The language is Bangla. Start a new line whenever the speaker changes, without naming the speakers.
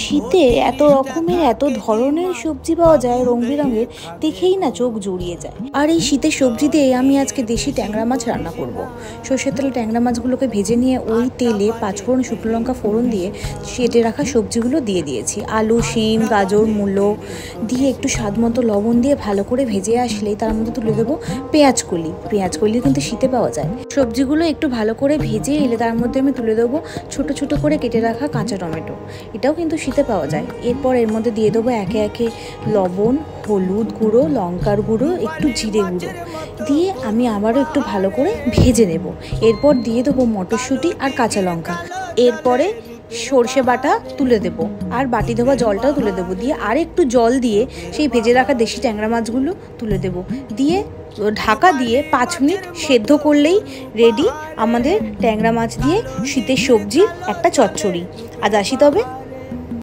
শীতে এত রকমের এত ধরনের সবজি পাওয়া যায় রং বেরঙের, দেখেই না চোখ জুড়িয়ে যায়। আর এই শীতের সবজি দিয়ে আমি আজকে দেশি ট্যাংরা মাছ রান্না করব। সর্ষের তেলে ট্যাংরা মাছগুলোকে ভেজে নিয়ে ওই তেলে পাঁচফোড়ন শুকনো লঙ্কা ফোড়ন দিয়ে সেটে রাখা সবজিগুলো দিয়ে দিয়েছি। আলু, শিম, গাজর, মূলো দিয়ে একটু স্বাদ মতো লবণ দিয়ে ভালো করে ভেজে আসলেই তার মধ্যে তুলে দেবো পেঁয়াজ কলি কিন্তু শীতে পাওয়া যায়। সবজিগুলো একটু ভালো করে ভেজে এলে তার মধ্যে আমি তুলে দেবো ছোট ছোট করে কেটে রাখা কাঁচা টমেটো, এটাও কিন্তু শীতে পাওয়া যায়। এরপর এর মধ্যে দিয়ে দেবো একে একে লবণ, হলুদ গুঁড়ো, লঙ্কার গুঁড়ো, একটু জিরে গুঁড়ো দিয়ে আমি আবারও একটু ভালো করে ভেজে নেব। এরপর দিয়ে দেবো মটরশুঁটি আর কাঁচা লঙ্কা। এরপরে সর্ষে বাটা তুলে দেবো আর বাটি ধোয়া জলটাও তুলে দেবো, দিয়ে আর একটু জল দিয়ে সেই ভেজে রাখা দেশি ট্যাংরা মাছগুলো তুলে দেবো, দিয়ে ঢাকা দিয়ে 5 মিনিট সেদ্ধ করলেই রেডি আমাদের ট্যাংরা মাছ দিয়ে শীতের সবজির একটা চচ্চড়ি। আজ আসি তবে।